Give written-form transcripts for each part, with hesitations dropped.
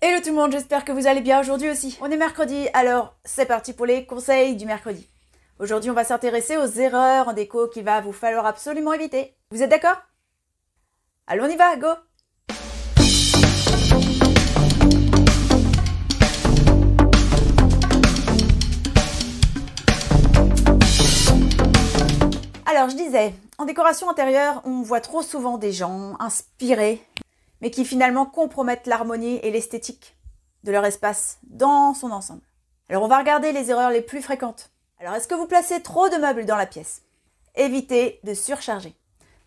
Hello tout le monde, j'espère que vous allez bien aujourd'hui aussi. On est mercredi, alors c'est parti pour les conseils du mercredi. Aujourd'hui, on va s'intéresser aux erreurs en déco qu'il va vous falloir absolument éviter. Vous êtes d'accord? Allons, on y va, go! Alors, je disais, en décoration intérieure, on voit trop souvent des gens inspirés, mais qui finalement compromettent l'harmonie et l'esthétique de leur espace dans son ensemble. Alors on va regarder les erreurs les plus fréquentes. Alors est-ce que vous placez trop de meubles dans la pièce? Évitez de surcharger.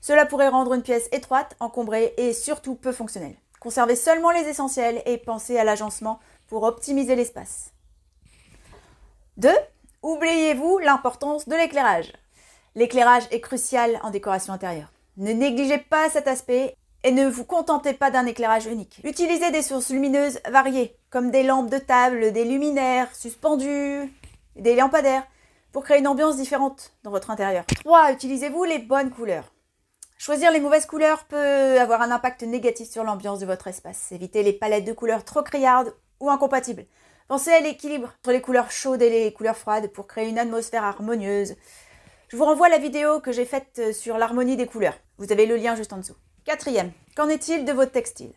Cela pourrait rendre une pièce étroite, encombrée et surtout peu fonctionnelle. Conservez seulement les essentiels et pensez à l'agencement pour optimiser l'espace. 2. Oubliez-vous l'importance de l'éclairage. L'éclairage est crucial en décoration intérieure. Ne négligez pas cet aspect. Et ne vous contentez pas d'un éclairage unique. Utilisez des sources lumineuses variées, comme des lampes de table, des luminaires suspendus, des lampadaires, pour créer une ambiance différente dans votre intérieur. 3. Utilisez-vous les bonnes couleurs. Choisir les mauvaises couleurs peut avoir un impact négatif sur l'ambiance de votre espace. Évitez les palettes de couleurs trop criardes ou incompatibles. Pensez à l'équilibre entre les couleurs chaudes et les couleurs froides pour créer une atmosphère harmonieuse. Je vous renvoie à la vidéo que j'ai faite sur l'harmonie des couleurs. Vous avez le lien juste en dessous. 4. Qu'en est-il de vos textiles?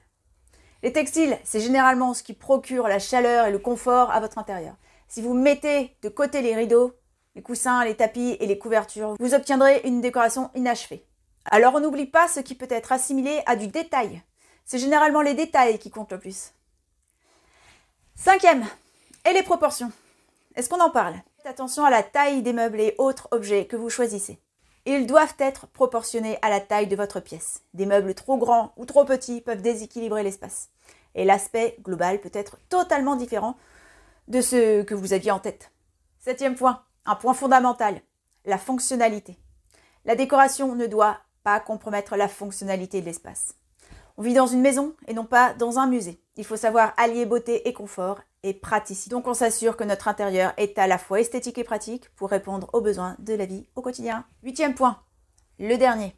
Les textiles, c'est généralement ce qui procure la chaleur et le confort à votre intérieur. Si vous mettez de côté les rideaux, les coussins, les tapis et les couvertures, vous obtiendrez une décoration inachevée. Alors on n'oublie pas ce qui peut être assimilé à du détail. C'est généralement les détails qui comptent le plus. 5. Et les proportions? Est-ce qu'on en parle? Faites attention à la taille des meubles et autres objets que vous choisissez. Ils doivent être proportionnés à la taille de votre pièce. Des meubles trop grands ou trop petits peuvent déséquilibrer l'espace. Et l'aspect global peut être totalement différent de ce que vous aviez en tête. 7. point, un point fondamental, la fonctionnalité. La décoration ne doit pas compromettre la fonctionnalité de l'espace. On vit dans une maison et non pas dans un musée. Il faut savoir allier beauté et confort et praticité. Donc on s'assure que notre intérieur est à la fois esthétique et pratique pour répondre aux besoins de la vie au quotidien. 8. point, le dernier,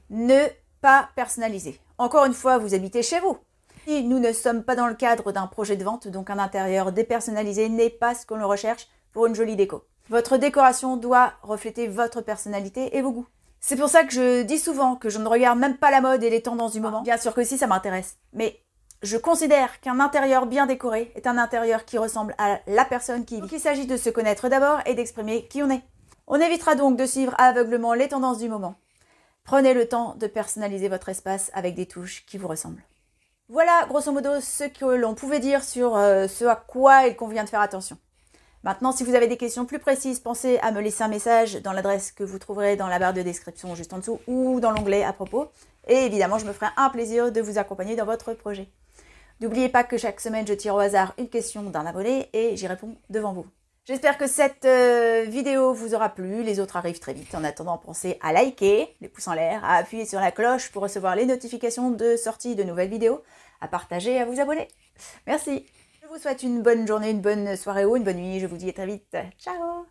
ne pas personnaliser. Encore une fois, vous habitez chez vous. Si nous ne sommes pas dans le cadre d'un projet de vente, donc un intérieur dépersonnalisé n'est pas ce qu'on recherche pour une jolie déco. Votre décoration doit refléter votre personnalité et vos goûts. C'est pour ça que je dis souvent que je ne regarde même pas la mode et les tendances du moment. Bien sûr que si, ça m'intéresse. Mais je considère qu'un intérieur bien décoré est un intérieur qui ressemble à la personne qui vit. Donc il s'agit de se connaître d'abord et d'exprimer qui on est. On évitera donc de suivre aveuglement les tendances du moment. Prenez le temps de personnaliser votre espace avec des touches qui vous ressemblent. Voilà grosso modo ce que l'on pouvait dire sur ce à quoi il convient de faire attention. Maintenant, si vous avez des questions plus précises, pensez à me laisser un message dans l'adresse que vous trouverez dans la barre de description juste en dessous ou dans l'onglet à propos. Et évidemment, je me ferai un plaisir de vous accompagner dans votre projet. N'oubliez pas que chaque semaine, je tire au hasard une question d'un abonné et j'y réponds devant vous. J'espère que cette vidéo vous aura plu. Les autres arrivent très vite. En attendant, pensez à liker, les pouces en l'air, à appuyer sur la cloche pour recevoir les notifications de sortie de nouvelles vidéos, à partager et à vous abonner. Merci. Je vous souhaite une bonne journée, une bonne soirée ou une bonne nuit. Je vous dis à très vite. Ciao!